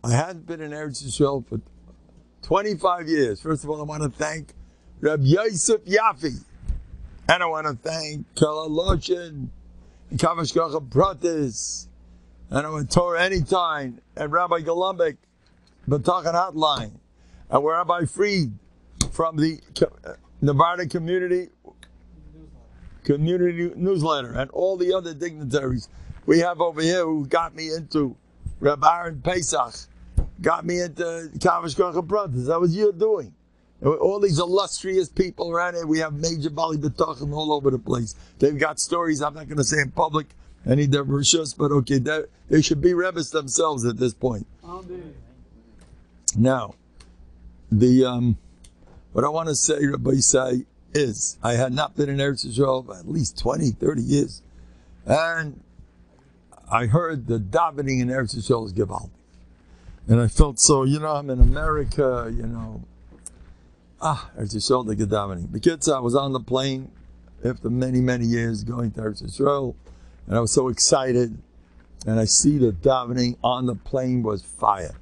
I hadn't been in Eretz Yisrael for 25 years. First of all, I want to thank Reb Yosef Yafi. And I want to thank Kala Loshin, and Kavashkacha Pratis, and I want Torah Anytime, and Rabbi Golumbik, Bטחון Hotline, and Rabbi Fried from the Novhardok community newsletter, and all the other dignitaries we have over here who got me into Reb Aaron Pesach, got me into Kavashkacha Pratis. That was you doing. All these illustrious people around here. We have major Bali Bטחון all over the place. They've got stories I'm not going to say in public, any dervishus, but okay, they should be rebbes themselves at this point. Now, what I want to say, Rabbi Yisai, is I had not been in Eretz Yisrael for at least 20, 30 years. And I heard the davening in Eretz Yisrael is Givaldi. And I felt so, I'm in America, Eretz Yisrael, the davening. Because I was on the plane after many, many years going to Eretz Yisrael, and I was so excited. And I see the davening on the plane was fire.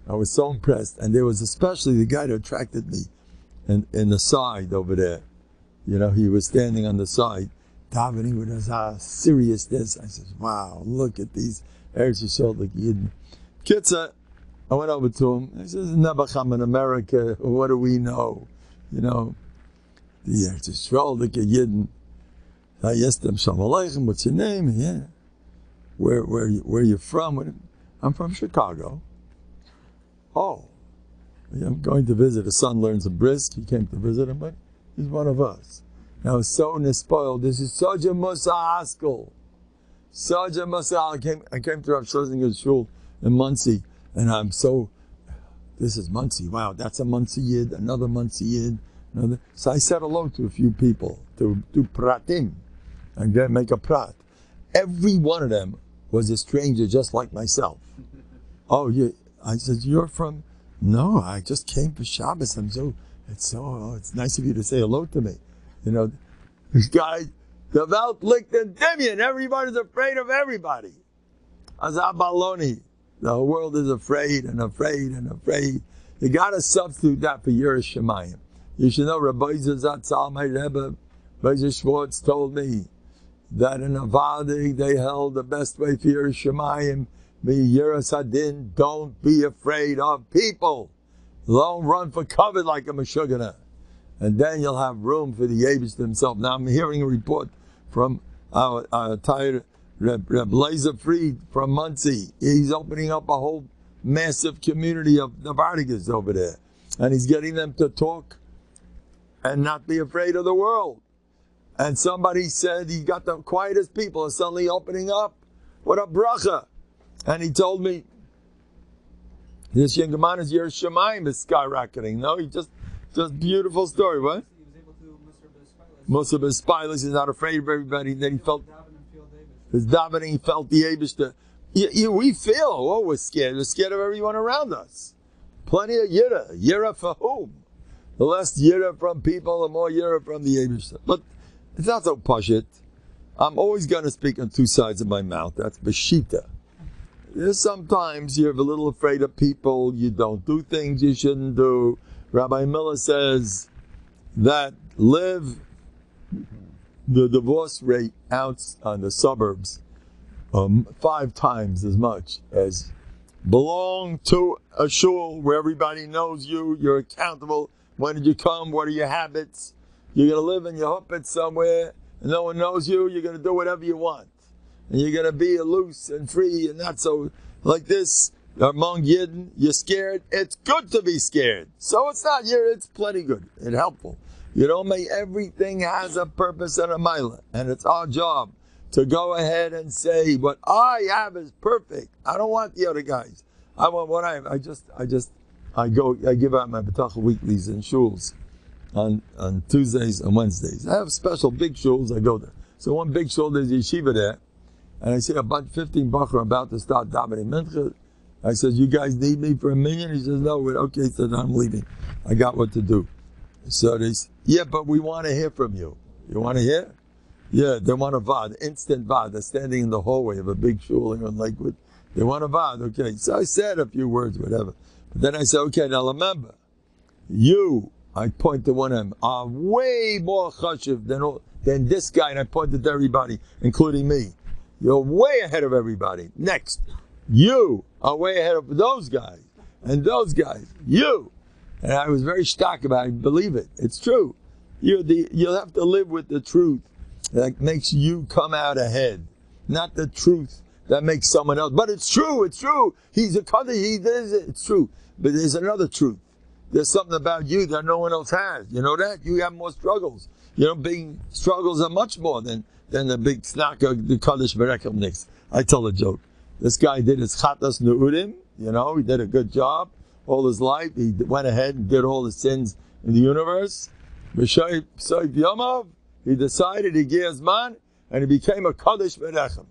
I was so impressed. And there was especially the guy that attracted me in the side over there. He was standing on the side, davening with his seriousness. I said, wow, look at these Eretz Yisrael, the Yidden. Kitza, I went over to him. I said, Nebuchadnezzar in America, what do we know? The Eretz Yisrael, the Yidden. I asked them, Shalom Aleichem, what's your name? Yeah. Where you from? I'm from Chicago. Oh. I'm going to visit. His son learns a brisk. He came to visit him, but he's one of us. Now, so nespoiled. This is such a Musa Haskell. Such a Musa. I came to Rav Schlesinger's shul in Muncie, and I'm so, this is Muncie. Wow, that's a Muncie Yid, another Muncie Yid. Another. So I said hello to a few people to do pratim and make a prat. Every one of them was a stranger just like myself. Oh, yeah. I said, you're from... No, I just came for Shabbos. It's nice of you to say hello to me. This guy, the Welt liegt in Dimion. Everybody's afraid of everybody. Azab Baloni. The whole world is afraid and afraid and afraid. You got to substitute that for Yiras Shamayim. You should know Rabbi Zatzal, my Rebbe, Rabbi Schwartz told me that in Novhardok they held the best way for Yiras Shamayim. Yiras Hadin, don't be afraid of people. Don't run for cover like a Meshugana. And then you'll have room for the Yevish himself. Now I'm hearing a report from our tired Reb Laser Fried from Muncie. He's opening up a whole massive community of Novhardikas over there. And he's getting them to talk and not be afraid of the world. And somebody said he got the quietest people are suddenly opening up. What a bracha. And he told me, this young man is Yiras Shamayim is skyrocketing. No, he just beautiful story. What? He was able to Musa B'Spilas. He's not afraid of everybody. Then he felt his davening. He felt the Eibush. We feel, we're scared. We're scared of everyone around us. Plenty of Yira. Yira for whom? The less Yira from people, the more Yira from the Eibush. But it's not so pashit. I'm always going to speak on two sides of my mouth. That's Beshita. Sometimes you're a little afraid of people. You don't do things you shouldn't do. Rabbi Miller says that the divorce rate out on the suburbs 5 times as much as belong to a shul where everybody knows you. You're accountable. When did you come? What are your habits? You're going to live in your huppet somewhere and no one knows you. You're going to do whatever you want. And you're going to be loose and free and not so like this among Yidden. You're scared. It's good to be scared. So it's not it's plenty good. It's helpful. Everything has a purpose and a mila. And it's our job to go ahead and say, what I have is perfect. I don't want the other guys. I want what I have. I give out my B'tachon weeklies in shuls on Tuesdays and Wednesdays. I have special big shuls. I go there. So one big shul, there's yeshiva there. And I see about 15 Bachar about to start davening mincha. I said, you guys need me for $1 million? He says, no. Okay, he said, I'm leaving. I got what to do. So they said, yeah, but we want to hear from you. You want to hear? Yeah, they want a VOD, instant VOD. They're standing in the hallway of a big shul here in Lakewood. They want to bad. Okay, so I said a few words, whatever. But then I said, okay, now remember, you, I point to one of them, are way more chashuv than this guy, and I pointed to everybody, including me. You're way ahead of everybody. Next, you are way ahead of those guys, and those guys, you. And I was very stark about it. Believe it. It's true. You'll have to live with the truth that makes you come out ahead, not the truth that makes someone else. But it's true. It's true. He's a kaddish. He does it. It's true. But there's another truth. There's something about you that no one else has. You know that? You have more struggles. You know, big struggles are much more than the big snack of the kaddish berekel nicks. I tell a joke. This guy did his chatas neudim. You know, he did a good job all his life. He went ahead and did all the sins in the universe. B'shoy Yomov, he decided he gave his man, and he became a kaddish berechem.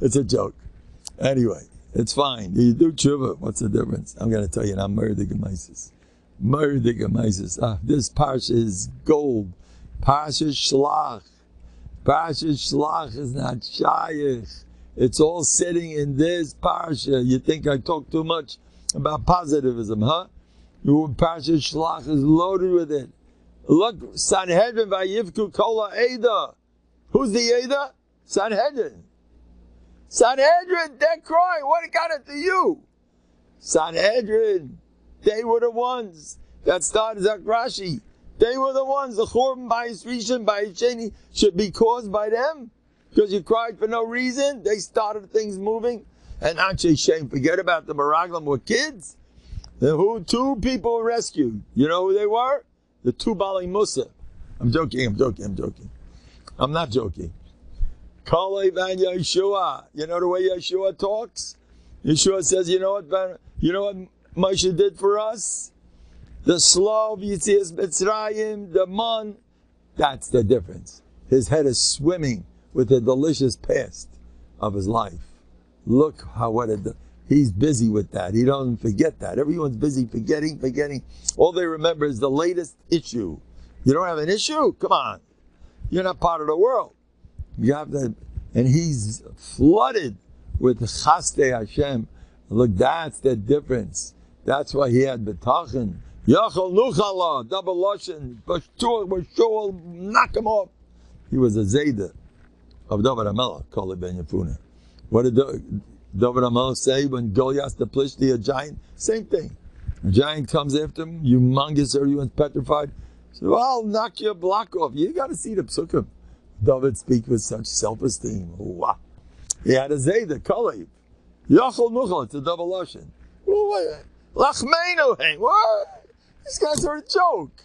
It's a joke. Anyway, it's fine. You do tshuva. What's the difference? I'm going to tell you now, murder gemaisis. This parsha is gold. Parsha shlach. Parsha shlach is not shayich. It's all sitting in this parsha. You think I talk too much about positivism, huh? Parsha shlach is loaded with it. Look, Sanhedrin vayivku kol ha'eda. Who's the Eda? Sanhedrin. Sanhedrin, they're crying. What got it to you? Sanhedrin, they were the ones that started Zakrashi. They were the ones, the Churban Bayis Rishon, Bayis Sheni, should be caused by them. Because you cried for no reason. They started things moving. And Anshe Shem, forget about the Meraglim were kids. Two people were rescued. You know who they were? The two Bali Musa. I'm joking. I'm not joking. Kalev and Yeshua. You know the way Yeshua talks? Yeshua says, you know what Moshe did for us? The Slav, Yitzias Mitzrayim, the man. That's the difference. His head is swimming with the delicious past of his life. Look he's busy with that. He doesn't forget that. Everyone's busy forgetting. All they remember is the latest issue. You don't have an issue? Come on. You're not part of the world. You have that, and he's flooded with chaste Hashem. Look, that's the difference. That's why he had b'tachon. Yachol nuchala, double lashon. Bashul, knock him off. He was a zayda of David HaMelech, called Ben Yefuna. What did David HaMelech say when Goliath the Plishti, a giant? Same thing. A giant comes after him, humongous, everyone's petrified. So, well, I'll knock your block off. You got to see the psukim. David speaks with such self-esteem. Wow. He had a zayda, Kalev. Yachol nuchal, it's a double lashon. Lachmeinu, hey, what? These guys are a joke.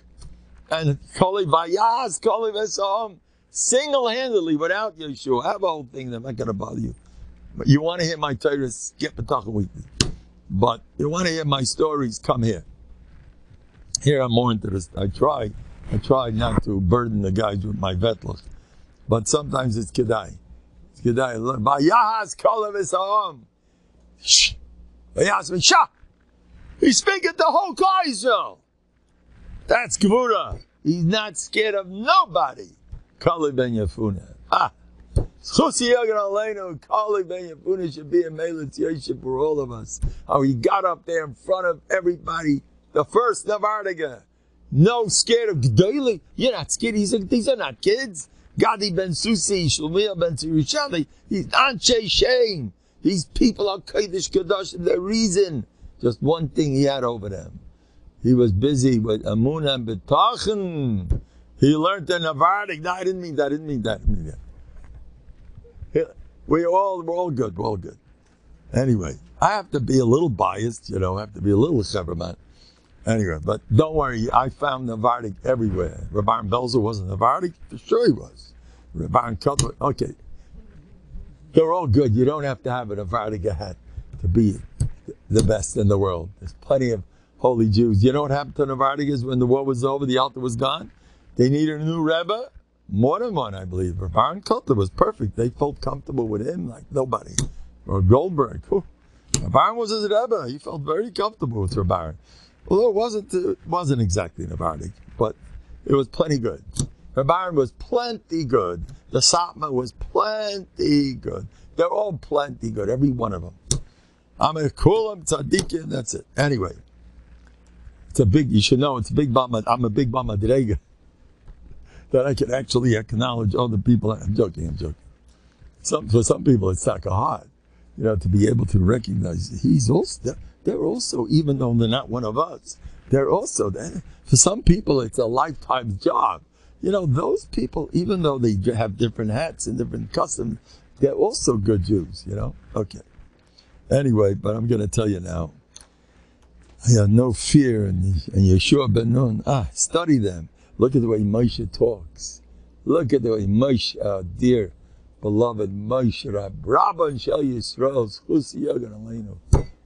And Kalev vayaz, Kalev esam, single-handedly, without Yeshua. I have a whole thing, I'm not going to bother you. But you want to hear my Torah, skip B'tachon weekly. But you want to hear my stories, come here. Here I'm more into this. I try not to burden the guys with my vetlach. But sometimes it's kedai. It's kedai. Vayaz kol v'sa'am. Shh. Vayaz v'shah. He's speaking to the whole Klal Yisrael. That's Gevura. He's not scared of nobody. Kalev ben Yefuna. Chusi Yogan Aleinu, Kalev ben Yefuna should be a Melitz Yeship for all of us. How he got up there in front of everybody. The first Novandiga. No scared of G'dayli. You're not scared. These are not kids. Gadi ben Susi, Shlomiel ben Tzirishali. He's Anshe Shem. These people are Kodesh Kadosh and their reason. Just one thing he had over them. He was busy with Amuna and B'tachon. He learned the Novandiga. No, I didn't mean that. We're all good. Anyway, I have to be a little biased, I have to be a little clever. Anyway, but don't worry, I found Novandiga everywhere. Rabban Belzer wasn't Novandiga? For sure he was. Rabban Cutler, okay. They're all good. You don't have to have a Novandiga hat to be the best in the world. There's plenty of holy Jews. You know what happened to Novandigas when the war was over, the altar was gone? They needed a new Rebbe. More than one, I believe. Rabban Cutler was perfect. They felt comfortable with him like nobody. Or Goldberg. Rabban was his Rebbe. He felt very comfortable with Rabban. Although it wasn't exactly Novandiga, but it was plenty good. Rabban was plenty good. The Satma was plenty good. They're all plenty good, every one of them. I'm a kulam tzaddikim, that's it. Anyway, it's a big, you should know, it's a big bama. I'm a big bama drega. That I can actually acknowledge all the people. I'm joking. For some people, it's like a hard, to be able to recognize he's also, they're also, even though they're not one of us, they're also, for some people, it's a lifetime job. Those people, even though they have different hats and different customs, they're also good Jews, Okay. Anyway, but I'm going to tell you now. I have no fear in Yeshua ben Nun. Study them. Look at the way Moshe talks. Look at the way Moshe, our dear, beloved Moshe Rabban Shel Yisrael, Chusi Yogan Aleinu.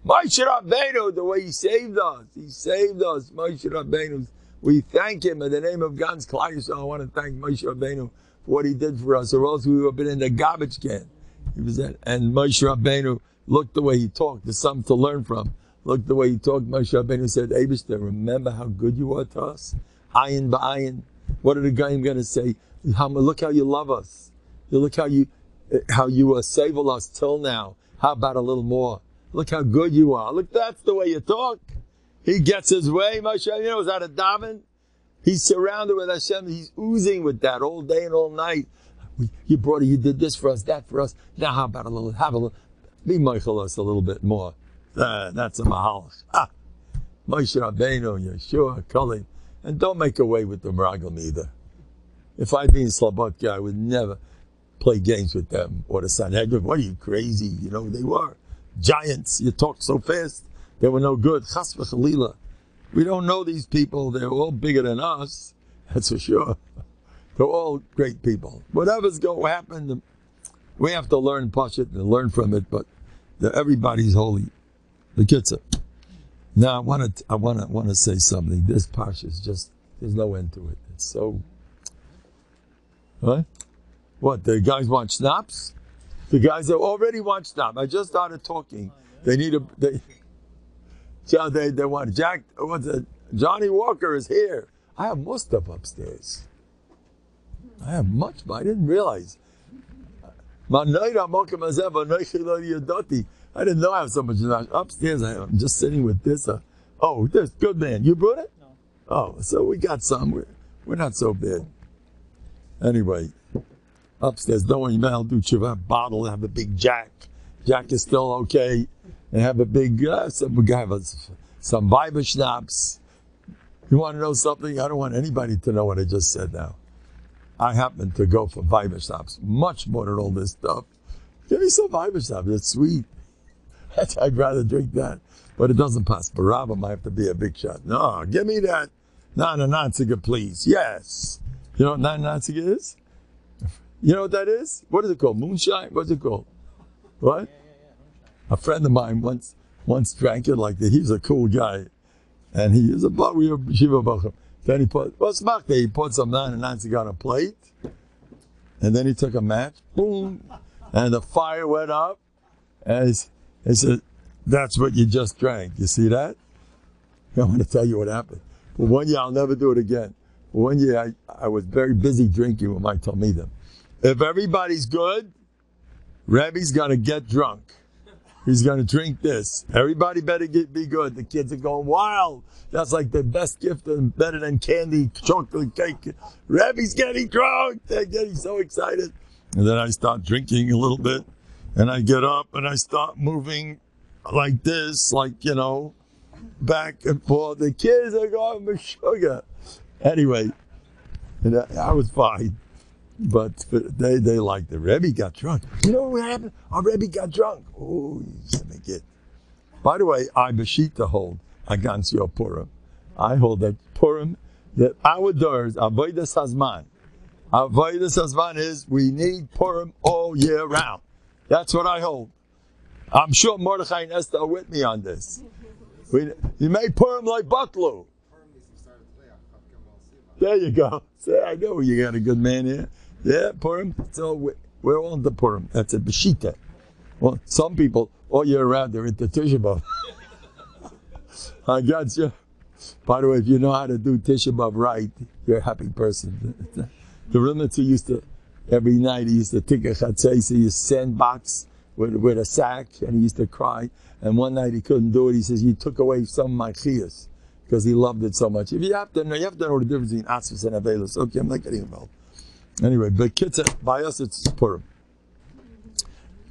Moshe Rabbeinu, the way he saved us. He saved us, Moshe Rabbeinu. We thank him in the name of God's Klal Yisrael. I want to thank Moshe Rabbeinu for what he did for us, or else we would have been in the garbage can. He was that. And Moshe Rabbeinu, look the way he talked. There's something to learn from. Look the way he talked. Moshe Rabbeinu said, Eibishter, remember how good you are to us? Ayin ba'ayin. What are the Goyim going to say? Look how you love us. Look how you saved us till now. How about a little more? Look how good you are. Look, that's the way you talk. He gets his way. Moshe, is that a daven? He's surrounded with Hashem. He's oozing with that all day and all night. You did this for us, that for us. Now how about have a little, be Michael us a little bit more. That's a mahalach. Moshe Rabbeinu, Yeshua, Kalim. And don't make away with the Meraglim either. If I'd been Slobodka, I would never play games with them or the Sanhedrin. What are you, crazy? They were giants. You talk so fast. They were no good. Chas v'chalila. We don't know these people. They're all bigger than us. That's for sure. They're all great people. Whatever's going to happen, we have to learn Pashut and learn from it, but everybody's holy. The Kitzah. Now I want to say something. This parsha is just, there's no end to it. It's so, what, the guys want schnapps? The guys that already want schnapps. I just started talking. They need they want Jack, Johnny Walker is here. I have more stuff upstairs. I have much, but I didn't realize. I didn't know I have so much upstairs. I'm just sitting with this. This good man. You brought it? No. Oh, so we got some. We're not so bad. Anyway, upstairs. Don't worry, man. I'll do tshuva. Bottle. Have a big Jack. Jack is still okay. And have a big. Some Bible schnapps. You want to know something? I don't want anybody to know what I just said now. I happen to go for Bible schnapps much more than all this stuff. Give me some Bible schnapps. It's sweet. I'd rather drink that, but it doesn't pass. For Rambam, I have to be a big shot. No, give me that. Nana-nansiga, please. Yes. You know what nana-nansiga is? You know what that is? What is it called? Moonshine? What's it called? What? Yeah. A friend of mine once drank it like that. He's a cool guy. And he is we were Shiva Bacham. Then he put some nana-nansiga on a plate. And then he took a match. Boom. And the fire went up. And he said, that's what you just drank. You see that? I want to tell you what happened. But one year, I'll never do it again. One year, I was very busy drinking with my Talmidim. If everybody's good, Rebbe's going to get drunk. He's going to drink this. Everybody better be good. The kids are going wild. That's like the best gift and better than candy, chocolate cake. Rebbe's getting drunk. They're getting so excited. And then I start drinking a little bit. And I get up and I start moving like this, back and forth. The kids are going for sugar. Anyway, I was fine. But they liked it. Rebbe got drunk. You know what happened? Our Rebbe got drunk. Oh, he's going to get. By the way, I Beshita hold against your Purim. I hold that Purim, that our doors, Avodas Hazman. Avodas Hazman is we need Purim all year round. That's what I hold. I'm sure Mordechai and Esther are with me on this. You made Purim like Butlu. There you go. See, I know you got a good man here. Yeah, Purim. So we're all into Purim. That's a Beshita. Well, some people all year round they're into Tisha B'Av. I got you. By the way, if you know how to do Tisha B'Av right, you're a happy person. The Rimmitzer used to, every night he used to take a chatzais, his sandbox, with a sack, and he used to cry. And one night he couldn't do it. He says, you took away some of my chiyas, because he loved it so much. If you have to know the difference between Asfus and Avelis. Okay, I'm not getting involved. Anyway, but by us it's Purim.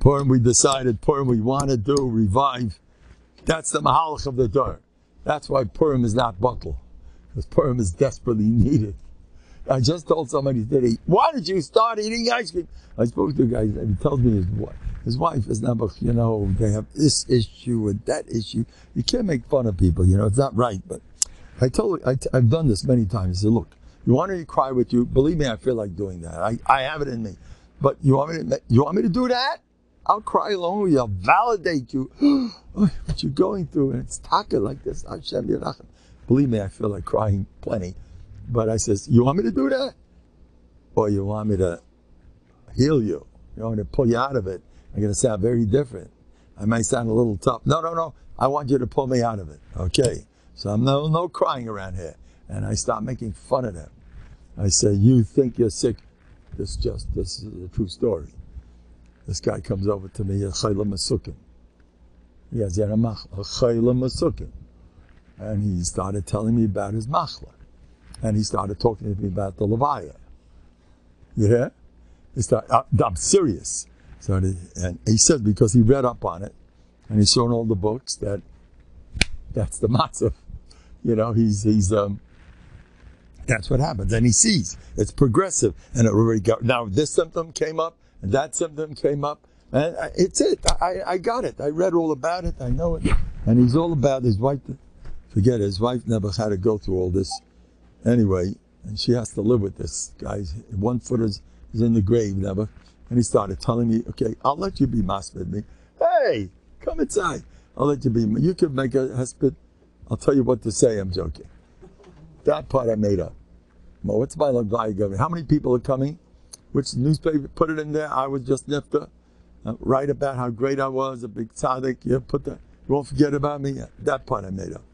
Purim, we decided, Purim we want to do, revive. That's the mahalach of the Torah. That's why Purim is not bottle, because Purim is desperately needed. I just told somebody today, why did you start eating ice cream? I spoke to a guy, and he tells me his wife is never, they have this issue and that issue. You can't make fun of people, it's not right. But I told her, I've done this many times. I said, look, you want me to cry with you? Believe me, I feel like doing that. I have it in me. But you want me to do that? I'll cry along with you. I'll validate you. What you're going through, and it's taka like this. Hashem Yerachem. Believe me, I feel like crying plenty. But I says, you want me to do that? Or you want me to heal you? You want me to pull you out of it? I'm going to sound very different. I might sound a little tough. No. I want you to pull me out of it. Okay. So I'm no crying around here. And I start making fun of them. I say, you think you're sick. This is a true story. This guy comes over to me, a chayla masukim. He has a chayla masukim. And he started telling me about his machla. And he started talking to me about the levaya. Yeah? I'm serious. And he said, because he read up on it, and he saw in all the books that's the matzah. He's that's what happens. And he sees it's progressive. And it already now this symptom came up, and that symptom came up. And it's it. I got it. I read all about it. I know it. And he's all about his wife. Forget it. His wife never had to go through all this. Anyway, and she has to live with this guy. One foot is in the grave, never. And he started telling me, okay, I'll let you be master with me. Hey, come inside. I'll let you be. You could make a hesped. I'll tell you what to say. I'm joking. That part I made up. Well, what's my guy government? How many people are coming? Which newspaper? Put it in there. I was just nifta. Write about how great I was, a big tzaddik. You put that. You won't forget about me. That part I made up.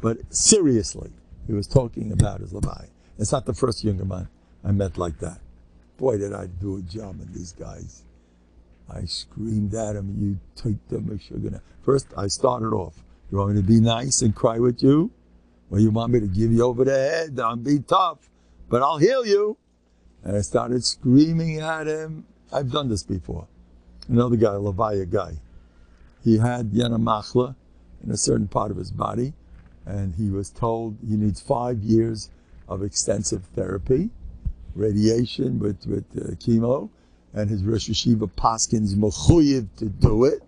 But seriously, he was talking about his Levi. It's not the first younger man I met like that. Boy, did I do a job on these guys. I screamed at him, you take them, First, I started off. You want me to be nice and cry with you? Or you want me to give you over the head? I'll be tough, but I'll heal you. And I started screaming at him. I've done this before. Another guy, a Levaya guy. He had Yana Machla in a certain part of his body, and he was told he needs 5 years of extensive therapy, radiation with chemo, and his Rosh Yeshiva Paskin's mechuyev to do it.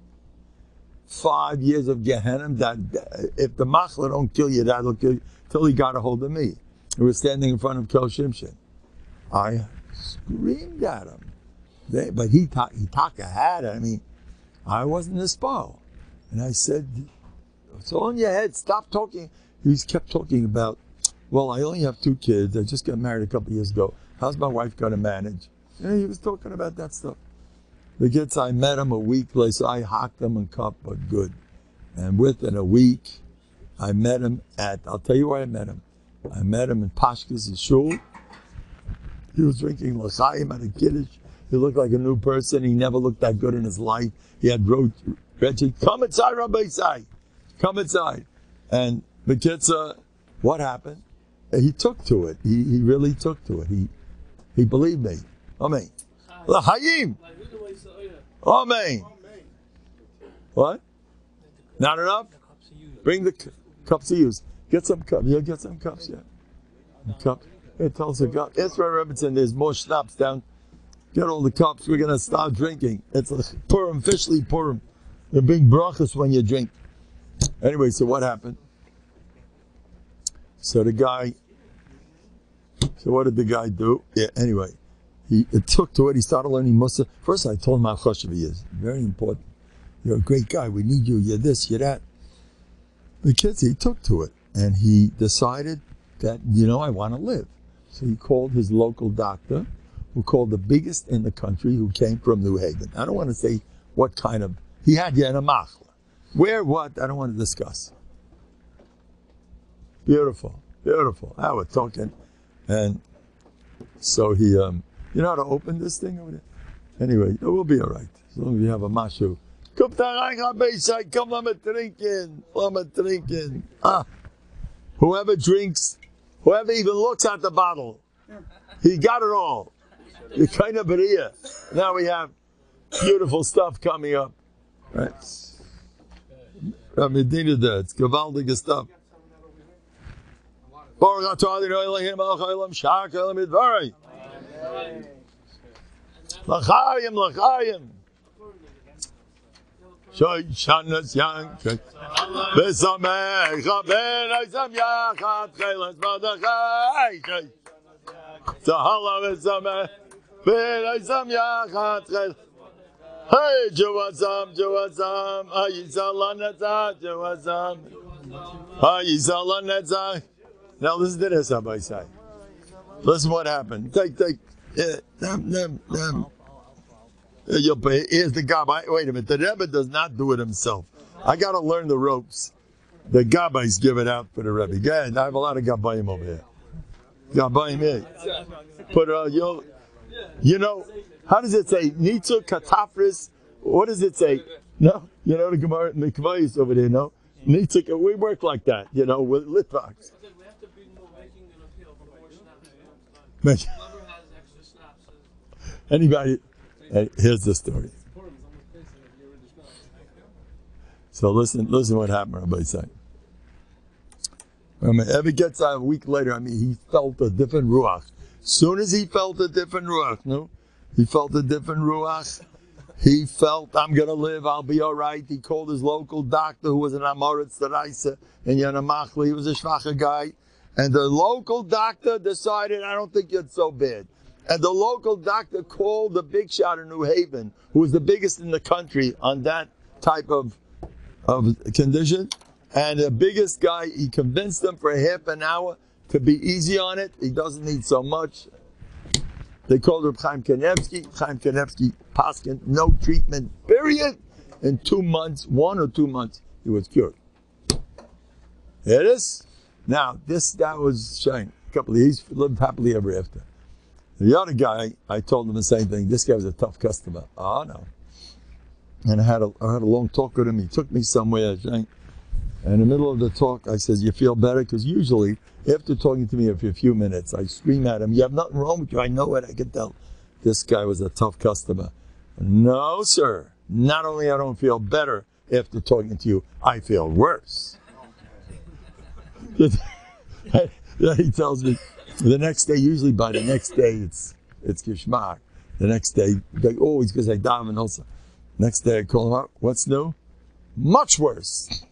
5 years of Gehenna, that if the Machla don't kill you, that'll kill you, till he got a hold of me. He was standing in front of Kel Shimshin. I screamed at him. But he taka had it. I wasn't his spell. And I said, it's all in your head, stop talking. He kept talking about, well, I only have 2 kids. I just got married a couple of years ago. How's my wife going to manage? He was talking about that stuff. The kids, I met him a week later, so I hocked him and cup, but good. And within a week, I met him I'll tell you where I met him. I met him in Pashka's shul. He was drinking l'chaim at a kiddush. He looked like a new person. He never looked that good in his life. He had Reggie, come inside, Rabbi Isai. Come inside. And the kids, what happened? He took to it. He really took to it. He believed me. Amen. L'chaim. Amen. What? Not enough? Bring the cups to use. Get some cups. You'll get some cups, yeah. Cup. Here, tell us a cup. Israel Robinson, there's more schnapps down. Get all the cups. We're going to start drinking. It's a Purim, officially Purim. You bring brachas when you drink. Anyway, so what happened? So what did the guy do? Yeah, anyway, he took to it. He started learning Musa. First, I told him how chashuv he is. Very important. You're a great guy. We need you. You're this, you're that. The kids, he took to it. And he decided that, I want to live. So he called his local doctor, who called the biggest in the country, who came from New Haven. I don't want to say what kind of, he had Yana Machla. Where, what, I don't want to discuss. Beautiful. Now we're talking. And so he, you know how to open this thing over there? Anyway, it will be all right. As long as you have a mashu, Kommt da rein, Rabbi Isai, komm, lass mal trinken. Whoever drinks, whoever even looks at the bottle, he got it all. You kind of here. Now we have beautiful stuff coming up. Right? Medina, it's gewaltige stuff. Baruch atah Adonai Elohim melech haolam shach haolam midvarei. L'chaim. Shoy shanas yang. V'samech ben oisam yachad chelas Mordechai. Zahala v'samech ben oisam yachad chelas. Hey, Jawazam, Jawazam. Now listen to this, Rabbi Isai. Listen what happened. Take. Here's the Gabbai. Wait a minute. The Rebbe does not do it himself. I got to learn the ropes. The Gabbais give it out for the Rebbe. Go ahead. I have a lot of Gabbaim over here. Gabbaim here. Put you know, how does it say? Nitzu katafris. What does it say? No, you know the Gemara Mikvayis over there. No, Nitzu. We work like that. You know, with Litvaks. We have to be more making an appeal for more snaps. Whoever has extra snaps. Anybody? Here's the story. So listen what happened, Rabbi Isai. When Ever gets out a week later, he felt a different ruach. Soon as he felt a different ruach, he felt a different ruach. He felt, I'm going to live, I'll be all right. He called his local doctor, who was an Amoritz Daraisa in Yanamachli. He was a Shvacha guy. And the local doctor decided, I don't think it's so bad. And the local doctor called the big shot in New Haven, who was the biggest in the country on that type of condition. And the biggest guy, he convinced him for a half an hour to be easy on it. He doesn't need so much. They called him Chaim Kanevsky. Chaim Kanevsky, Paskin, no treatment, period. In 2 months, 1 or 2 months, he was cured. Here it is. Now, this guy was showing a couple of years, lived happily ever after. The other guy, I told him the same thing. This guy was a tough customer. Oh, no. And I had a long talk with him. He took me somewhere. And in the middle of the talk, I says, you feel better? Because usually, after talking to me for a few minutes, I scream at him, you have nothing wrong with you. I know it. I can tell. This guy was a tough customer. No, sir. Not only I don't feel better after talking to you, I feel worse. He tells me, the next day, usually by the next day, it's Kishmak. The next day, they always, because I daven also. Next day, I call him up. What's new? Much worse.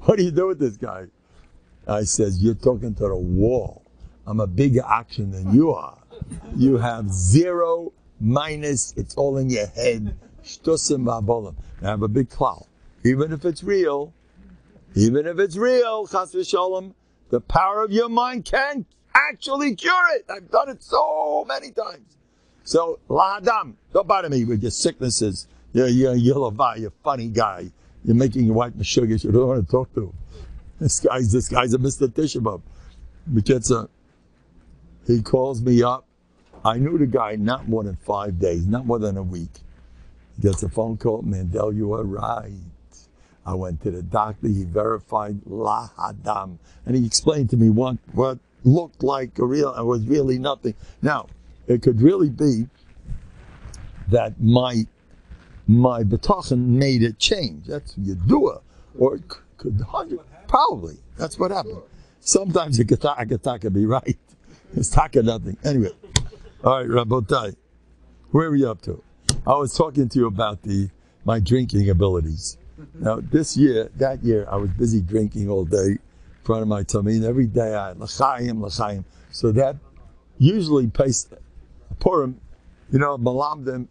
What do you do with this guy? I says, you're talking to the wall. I'm a bigger action than you are. You have 0, minus, it's all in your head. Shtusim v'abolim. I have a big cloud. Even if it's real, chas v'sholem, the power of your mind can actually cure it. I've done it so many times. So, l'adam, don't bother me with your sicknesses. You're a funny guy. You're making your wife meshuggah. You don't want to talk to him. This guy's a Mr. Tishabab. He calls me up. I knew the guy not more than 5 days, not more than a week. He gets a phone call, Mendel, you are right. I went to the doctor, he verified la adam. And he explained to me what looked like it was really nothing. Now, it could really be that my bטחון made it change. That's Yehudha. Or it could probably. That's what happened. Sometimes a Gata could be right. It's taka nothing. Anyway. All right, Rabotai. Where are we up to? I was talking to you about my drinking abilities. Now, that year, I was busy drinking all day in front of my tamid. Every day I had l'chaim. So that usually pays Purim, malamdim.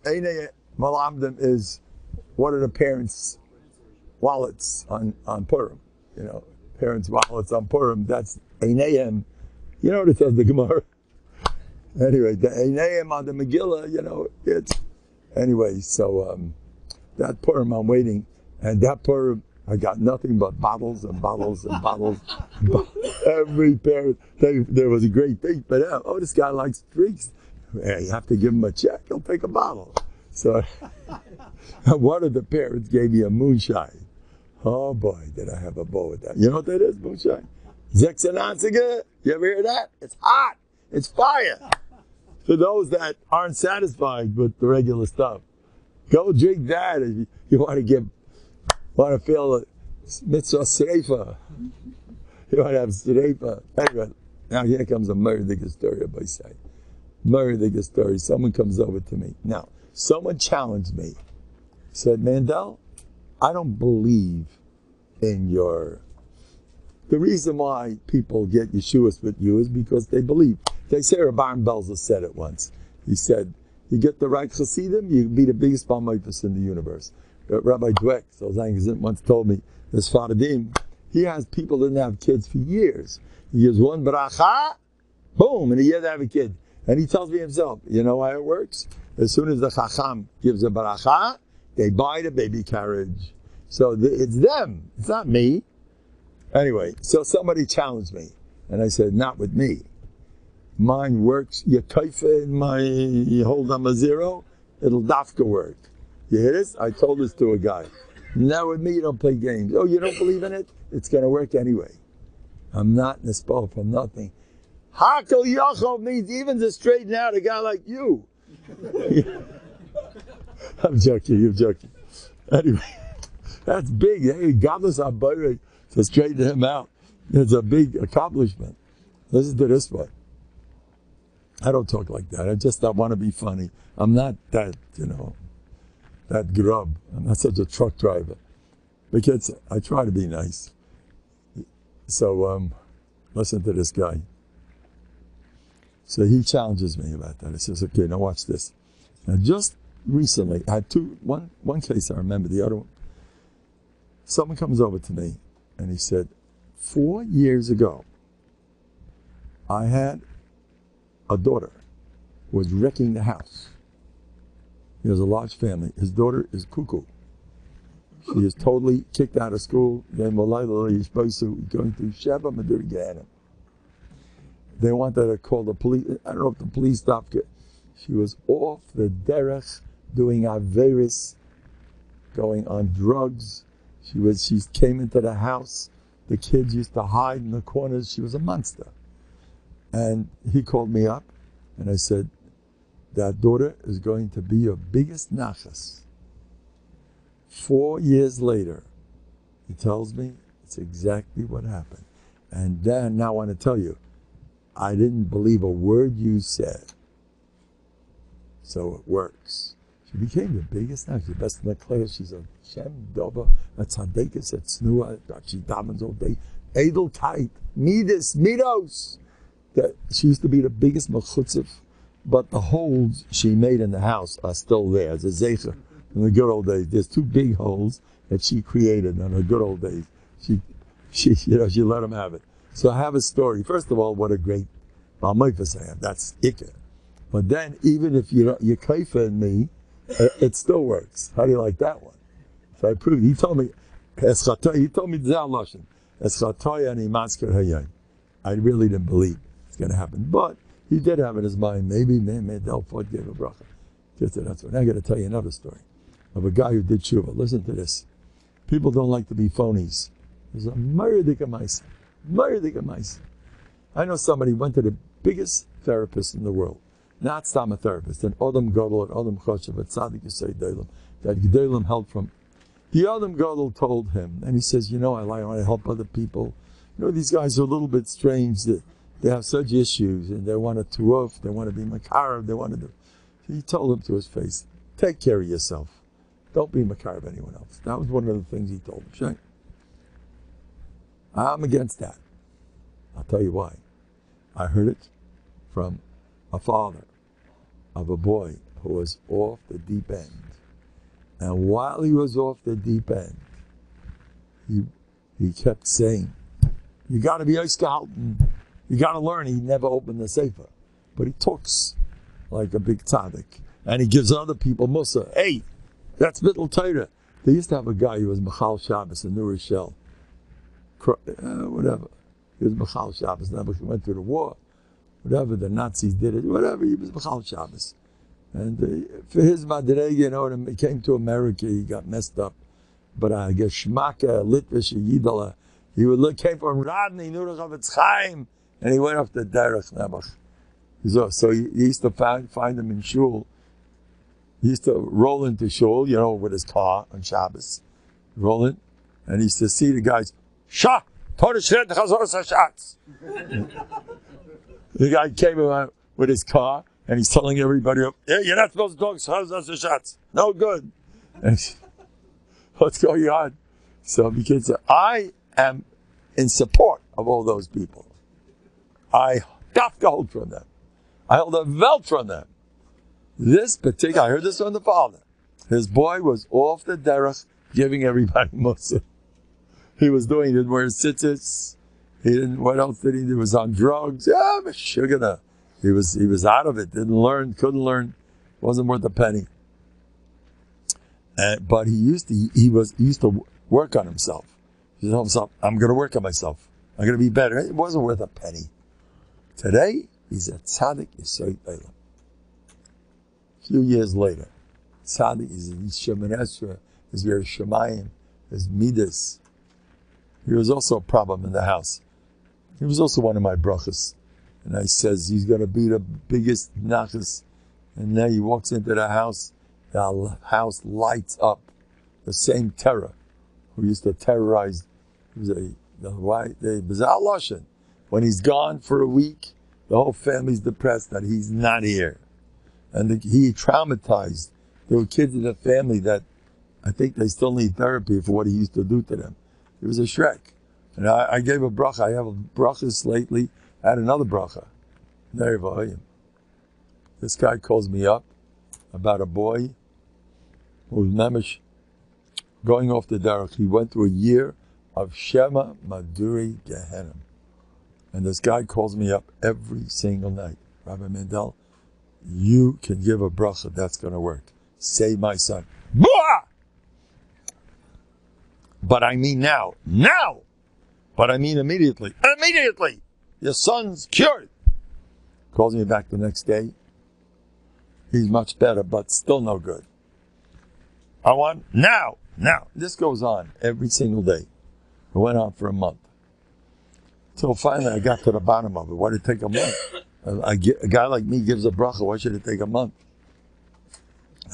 Malamdim is one of the parents' wallets on Purim. Parents' wallets on Purim. That's einayim. You know what it says, the Gemara? Anyway, the einayim on the Megillah, it's... Anyway, so that Purim I'm waiting. And that Purim, I got nothing but bottles and bottles and bottles. Every parent, there was a great thing. But this guy likes drinks. You have to give him a check. He'll take a bottle. So one of the parents gave me a moonshine. Oh boy, did I have a bow with that. You know what that is, moonshine? 96. You ever hear that? It's hot. It's fire. For those that aren't satisfied with the regular stuff, go drink that if you want to feel a mitzvah sreifa. You want to have sreifa. Anyway, now here comes a murder story of my side. Murder story. Someone comes over to me. Now, someone challenged me. Said, Mendel, I don't believe in your... The reason why people get yeshuas with you is because they believe. They say Rabbi Belzer said it once. He said, you get the right chassidim, you can be the biggest balmoifus in the universe. Rabbi Dweck, so Zangazin once told me, this Faradim, he has people that didn't have kids for years. He gives one bracha, boom, and he had to have a kid. And he tells me himself, you know how it works? As soon as the chacham gives a bracha, they buy the baby carriage. So it's them, it's not me. Anyway, so somebody challenged me, and I said, not with me. Mine works, you kaifa in my, you hold on a zero, it'll dafka work. You hear this? I told this to a guy. Now with me, you don't play games. Oh, you don't believe in it? It's going to work anyway. I'm not nispo from nothing. Hakel Yachov means even to straighten out a guy like you. I'm joking, you're joking. Anyway, that's big. Hey, godless Abayre to straighten him out. It's a big accomplishment. Listen to this one. I don't talk like that. I want to be funny. I'm not that, that grub. I'm not such a truck driver. Because I try to be nice. So, listen to this guy. So he challenges me about that. He says, okay, now watch this. Now just recently, I had one case I remember, the other one. Someone comes over to me and he said, 4 years ago, I had a daughter who was wrecking the house. He has a large family. His daughter is cuckoo. She is totally kicked out of school. Then going through Sheva Madurigana. They wanted to call the police. I don't know if the police stopped her. She was off the derech, doing averis, going on drugs. She came into the house. The kids used to hide in the corners. She was a monster. And he called me up, and I said, that daughter is going to be your biggest nachas. 4 years later, he tells me it's exactly what happened. And then, now I want to tell you, I didn't believe a word you said. So it works. She became the biggest nachas, the best in the class. She's a Shem Dova, a tzaddikus, a tznuah, she davens all day. Edelkeit, midos. That she used to be the biggest mechutzif, but the holes she made in the house are still there as a zeicher in the good old days. There's 2 big holes that she created in the good old days. She let them have it. So I have a story. First of all, what a great balmoifus I have. That's ikka. But then, even if you're kaifa in me, it still works. How do you like that one? So I proved. He told me, he told me Zaloshin. I really didn't believe going to happen, but he did have in his mind, maybe they'll give a bracha. That's what. Now I got to tell you another story of a guy who did tshuva. Listen to this. People don't like to be phonies. There's a murder mice. I know somebody went to the biggest therapist in the world, not Stam a therapist, an Adam Gadol, an Adam Choshev, a Tzaddik Yisei Delim, that Gedolim helped from. The Adam Gadol told him, and he says, I want to help other people. These guys are a little bit strange. They have such issues, and they want to turuf, they want to be makarav, they want to do. So he told him to his face, take care of yourself. Don't be makarav anyone else. That was one of the things he told him. Shane, I'm against that. I'll tell you why. I heard it from a father of a boy who was off the deep end. And while he was off the deep end, he kept saying, you got to be Eisgehalten. You got to learn. He never opened the sefer, but he talks like a big tzaddik, and he gives other people musa. Hey, that's bittul Torah. They used to have a guy who was Machal Shabbos in New Rochelle. Whatever. He was Machal Shabbos. Never went through the war. Whatever the Nazis did it. Whatever. He was Machal Shabbos. And for his madrega, you know, when he came to America, he got messed up. But I guess Shmaka, Litvish, Yidala, he came from Radni, Nurachavetz Chaim, and he went up to Derech Nebuch. So he used to find him in shul. He used to roll into shul, you know, with his car on Shabbos, rolling, and he used to see the guys, Shah, the guy came around with his car, and he's telling everybody, yeah, you're not supposed to talk shots. No good. And what's going on? So because I am in support of all those people. I hold from them. I hold a welt from them. This particular, I heard this from the father. His boy was off the derech, giving everybody mussar. He didn't wear tzitzits. He didn't, what else did he do? He was on drugs. Yeah, but sugar. He was out of it. Couldn't learn. Wasn't worth a penny. But he used to work on himself. He told himself, I'm going to work on myself. I'm going to be better. It wasn't worth a penny. Today, he's a tzaddik yesod olam. A few years later, tzaddik is in Shemin Esra, his Yer Shemayim, his Midas. He was also a problem in the house. He was also one of my brachas. And I says, he's going to be the biggest nachas. And then he walks into the house lights up. The same terror who used to terrorize. He was the Bizarre Lashon. When he's gone for a week, the whole family's depressed that he's not here. And he traumatized. There were kids in the family that I think they still need therapy for what he used to do to them. He was a Shrek. And I gave a bracha. I have a brachas lately. I had another bracha. This guy calls me up about a boy who was mamish going off the derech. He went through a year of Shema Maduri Gehenim. And this guy calls me up every single night. Rabbi Mendel, you can give a bracha. That's going to work. Save my son. Blah! But I mean now. But I mean immediately. Your son's cured. Calls me back the next day. He's much better, but still no good. I want now. This goes on every single day. It went on for a month. Till finally I got to the bottom of it. Why did it take a month? A guy like me gives a bracha. Why should it take a month?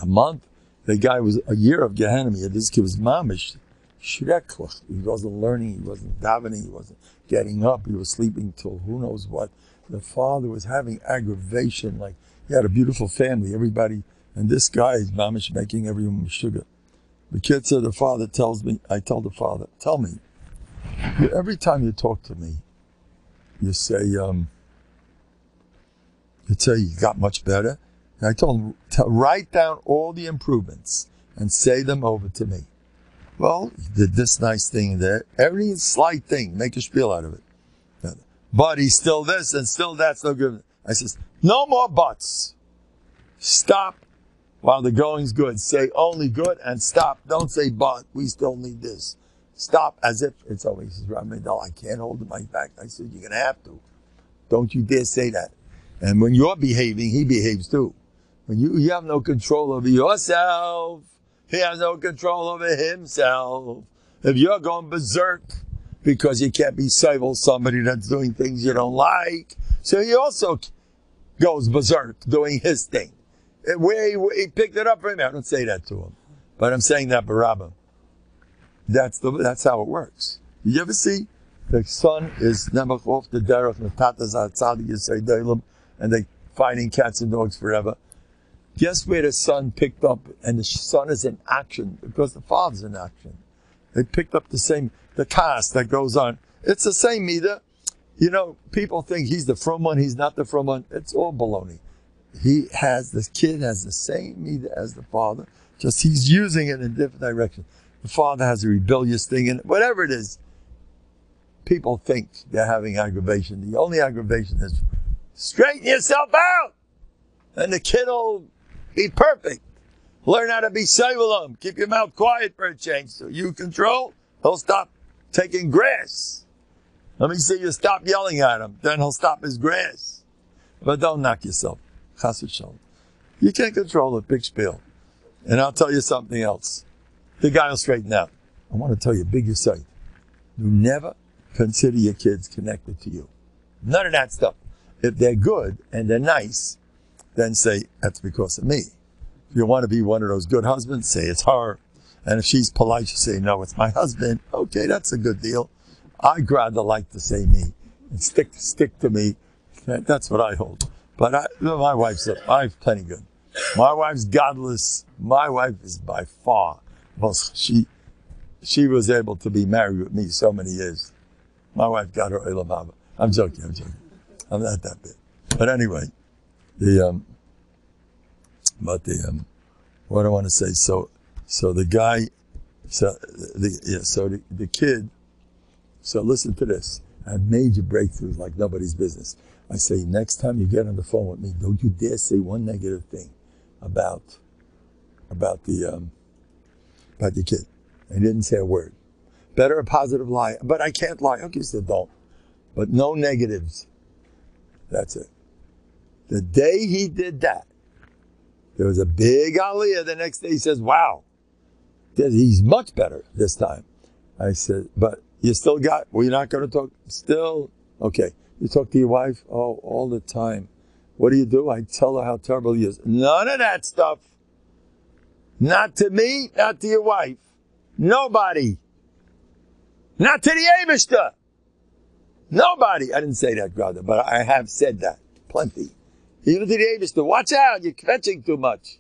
A month? The guy was a year of Gehenna. This kid was mamish. Shreklach. He wasn't learning. He wasn't davening. He wasn't getting up. He was sleeping till who knows what. The father was having aggravation. Like he had a beautiful family. Everybody. And this guy is mamish making everyone sugar. The kid said, the father tells me, I tell the father, tell me, every time you talk to me, you say you got much better. And I told him, write down all the improvements and say them over to me. Well, he did this nice thing there. Every slight thing, make a spiel out of it. But he's still this and still that's no good. I says, no more buts. Stop while the going's good. Say only good and stop. Don't say but. We still need this. Stop as if it's over. He says, Rabbi Mendel, I can't hold the mic back. I said, you're going to have to. Don't you dare say that. And when you're behaving, he behaves too. When you have no control over yourself, he has no control over himself. If you're going berserk because you can't be civil somebody that's doing things you don't like, so he also goes berserk doing his thing. Where he picked it up from him, I don't say that to him. But I'm saying that Barabba. That's how it works. You ever see the son is Nebuch off the derech, and they fighting cats and dogs forever. Guess where the son picked up, and the son is in action because the father's in action. They picked up the cast that goes on. It's the same meter. You know, people think he's the from one, he's not the from one. It's all baloney. The kid has the same meter as the father, just he's using it in a different direction. The father has a rebellious thing in it. Whatever it is, people think they're having aggravation. The only aggravation is straighten yourself out, and the kid will be perfect. Learn how to be civil. Keep your mouth quiet for a change. So you control, he'll stop taking grass. Let me see you stop yelling at him. Then he'll stop his grass. But don't knock yourself. Chas v'shalom. You can't control it, big spiel. And I'll tell you something else. The guy will straighten out. I want to tell you a big aside. You never consider your kids connected to you. None of that stuff. If they're good and they're nice, then say, that's because of me. If you want to be one of those good husbands, say it's her. And if she's polite, you say, no, it's my husband. Okay, that's a good deal. I'd rather like to say me and stick to me. That's what I hold. But my wife's plenty good. My wife's godless. My wife is by far most. She was able to be married with me so many years. My wife got her Olam Haba. I'm joking. I'm not that big. But anyway, what I want to say. So the guy, the kid. So listen to this. I had major breakthroughs like nobody's business. I say, next time you get on the phone with me, don't you dare say one negative thing about the kid. I didn't say a word. Better a positive lie, but I can't lie. Okay, so don't. But no negatives. That's it. The day he did that, there was a big aliyah. The next day he says, wow, he's much better this time. I said, but you still got, well, you're not going to talk, still, okay. You talk to your wife? Oh, all the time. What do? I tell her how terrible he is. None of that stuff. Not to me, not to your wife. Nobody. Not to the Eibishter. Nobody. I didn't say that, brother, but I have said that. Plenty. Even to the Eibishter. Watch out, you're kvetching too much.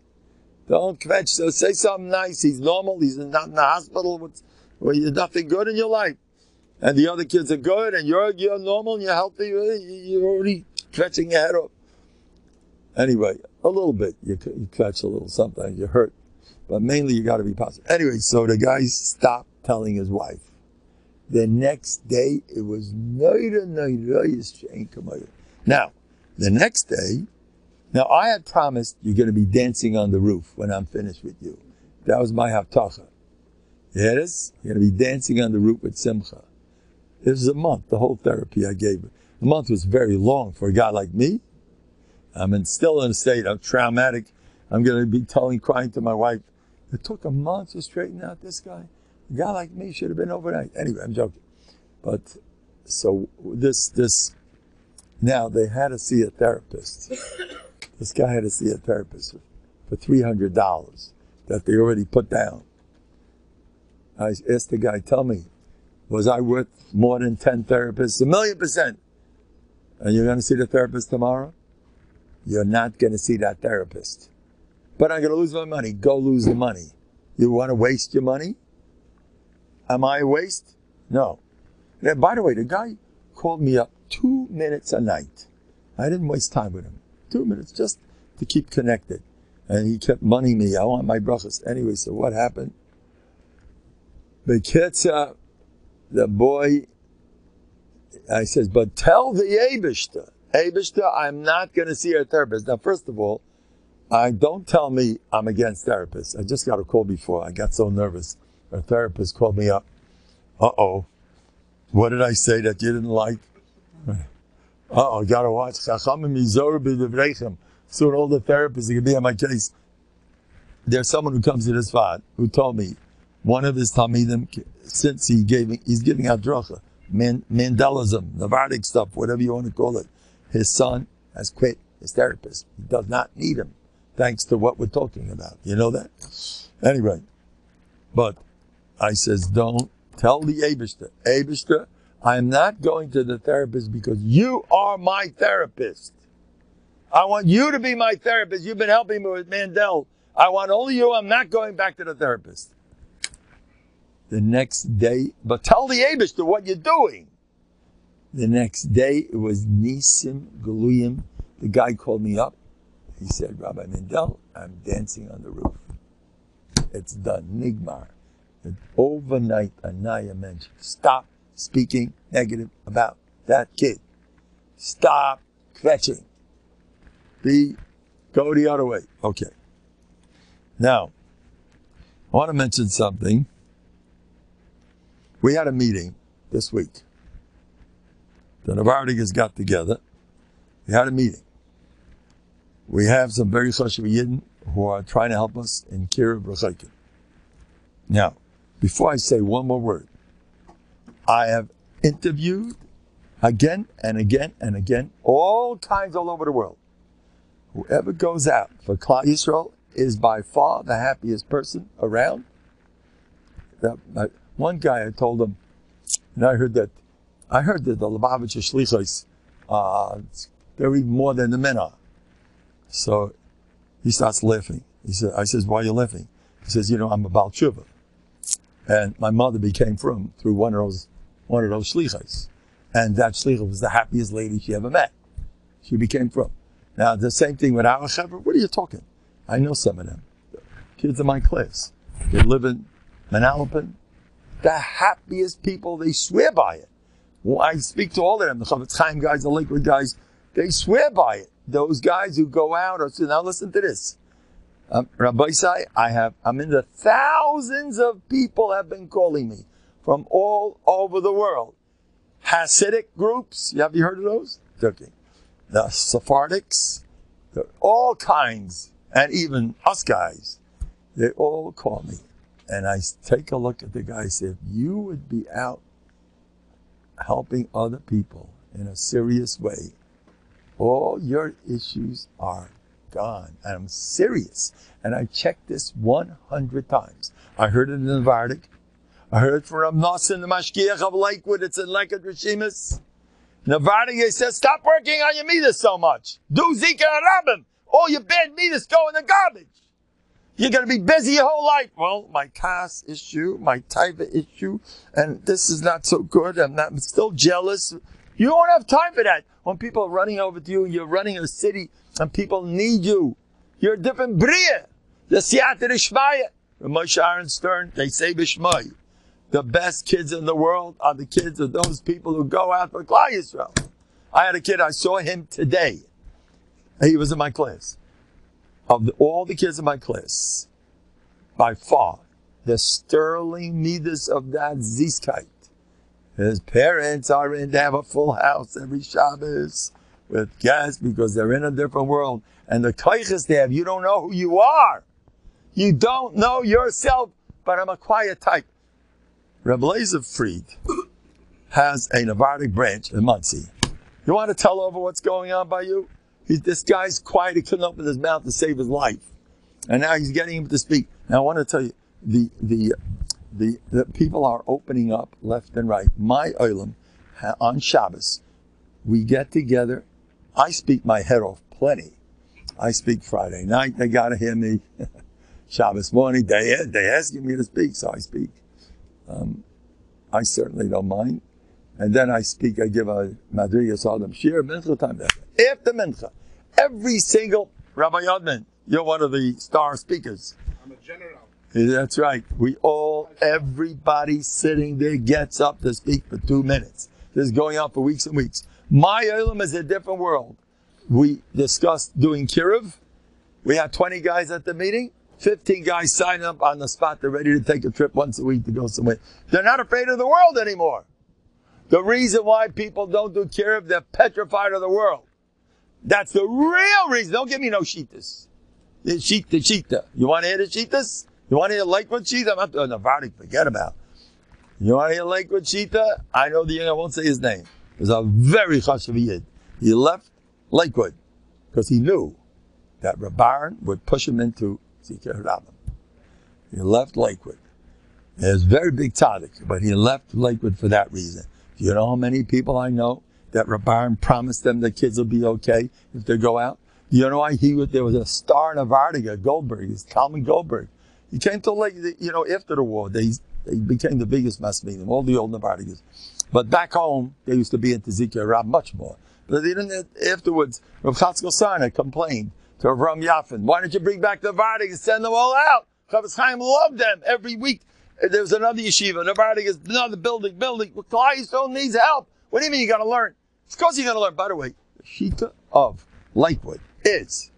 Don't kvetch. So say something nice. He's normal. He's not in the hospital. Well, you're nothing good in your life. And the other kids are good, and you're normal, and you're healthy, you're already kvetching your head off. Anyway, a little bit. You kvetch a little, sometimes you hurt. But mainly you got to be positive. Anyway, so the guy stopped telling his wife. The next day, it was now, the next day, now I had promised you're going to be dancing on the roof when I'm finished with you. That was my haftacha. Yes, you're going to be dancing on the roof with Simcha. It was a month, the whole therapy I gave her. The month was very long for a guy like me. I'm still in a state of traumatic. I'm going to be crying to my wife. It took a month to straighten out this guy. A guy like me should have been overnight. Anyway, I'm joking. But, so this, now they had to see a therapist. This guy had to see a therapist for $300 that they already put down. I asked the guy, tell me, was I worth more than 10 therapists? 1,000,000%. And you're going to see the therapist tomorrow? You're not going to see that therapist. But I'm going to lose my money. Go lose the money. You want to waste your money? Am I a waste? No. And by the way, the guy called me up 2 minutes a night. I didn't waste time with him. 2 minutes just to keep connected. And he kept moneying me. I want my brachas. Anyway, so what happened? Beketza, the boy, I says, but tell the Eibishter, I'm not going to see a therapist. Now, first of all, don't tell me I'm against therapists. I just got a call before. I got so nervous. A therapist called me up. Uh-oh. What did I say that you didn't like? Uh-oh, got to watch. Soon all the therapists are going to be on my case. There's someone who comes to this fad who told me, one of his talmidim, since he's giving out dracha, Mandelism, Novandic stuff, whatever you want to call it, his son has quit his therapist. He does not need him, thanks to what we're talking about. You know that? Anyway, but I says, don't tell the Eibishter, I am not going to the therapist because you are my therapist. I want you to be my therapist. You've been helping me with Mendel. I want only you. I'm not going back to the therapist. The next day, but tell the Eibishter what you're doing. The next day, it was Nisim Galuyim. The guy called me up. He said, Rabbi Mendel, I'm dancing on the roof. It's done. Nigmar. And overnight, Anaya mentioned, stop speaking negative about that kid. Stop kvetching. Go the other way. Okay. Now, I want to mention something. We had a meeting this week. The Novandikas got together. We had a meeting. we have some very chashuv yidden who are trying to help us in Kiruv Rechaykim. Now, before I say one more word, I have interviewed again and again and again, all kinds all over the world. Whoever goes out for Klal Yisrael is by far the happiest person around. One guy, I told him, and I heard that the Lubavitcher Shlichos, they're even more than the men are. So he starts laughing. I says, why are you laughing? He says, I'm a Baal Tshuva. And my mother became frum through one of those shlichos. And that shlicha was the happiest lady she ever met. She became frum. Now, the same thing with our chevra. What are you talking? I know some of them. Kids in my class. They live in Manalapan. The happiest people, they swear by it. Well, I speak to all of them. The Chavetz Chaim guys, the Lakewood guys, they swear by it. Those guys who go out, now listen to this. Rabbi Isai, I'm in the thousands of people have been calling me from all over the world. Hasidic groups, have you heard of those? Okay. The Sephardics, all kinds, and even us guys, they all call me. And I take a look at the guy and say, if you would be out helping other people in a serious way, all your issues are gone. And I'm serious. And I checked this 100 times. I heard it in Novhardok. I heard it from Nothen, the Mashgiach of Lakewood. It's in Lakewood Rishimus. Novhardok, he says, stop working on your midas so much. Do Zika and Rabim. All your bad midas go in the garbage. You're going to be busy your whole life. Well, my Kas issue, my Taiva issue, and this is not so good. I'm still jealous. You don't have time for that. When people are running over to you, you're running a city, and people need you. You're a different bria. The Siyata Rishmaya. Moshe Aaron Stern, they say Bishmai. The best kids in the world are the kids of those people who go out for Klal Yisrael. I had a kid, I saw him today. He was in my class. Of all the kids in my class, by far, the sterling midas of that Zizkeit. His parents are in to have a full house every Shabbos with guests because they're in a different world. And the koiches they have, you don't know who you are. You don't know yourself, but I'm a quiet type. Reb Eliezer Fried has a Novhardok branch in Monsey. You want to tell over what's going on by you? This guy's quiet. He couldn't open his mouth to save his life. And now he's getting him to speak. Now I want to tell you, the people are opening up left and right. My Olam, on Shabbos, we get together. I speak my head off plenty. I speak Friday night. They got to hear me. Shabbos morning, they asking me to speak, so I speak. I certainly don't mind. And then I speak, I give a Madrigas Adam Shir, Mincha time. After Mincha, every single Rabbi Yodman, you're one of the star speakers. I'm a general. That's right. Everybody sitting there gets up to speak for 2 minutes. This is going on for weeks and weeks. My Olam is a different world. We discussed doing Kiruv. We had 20 guys at the meeting. 15 guys signing up on the spot. They're ready to take a trip once a week to go somewhere. They're not afraid of the world anymore. The reason why people don't do Kiruv, they're petrified of the world. That's the real reason. Don't give me no shitas. The shita. You want to hear the shitas? You want to hear Lakewood shita? I'm not doing Novhardok, forget about. You want to hear Lakewood shita? I know the young, I won't say his name. He's a very chashuv yid. He left Lakewood because he knew that Rabban would push him into Zikr Rabim. He left Lakewood. He was a very big tzaddik, but he left Lakewood for that reason. Do you know how many people I know that Rabban promised them the kids will be okay if they go out? Do you know why there was a star in Novhardok, Goldberg, it's Kalman Goldberg. He came to after the war, they became the biggest masmidim, all the old Novhardoks. But back home, they used to be into Zikr Rab much more. But they didn't, afterwards, Rav Chatzkel Sarna complained to Ram Yaffin, why don't you bring back the Novhardok and send them all out? Chavetz Chaim loved them every week. There was another yeshiva, Novhardok is another building. Well, Klal Yisrael needs help. What do you mean you got to learn? Of course you're going to learn. By the way, the shita of Lakewood is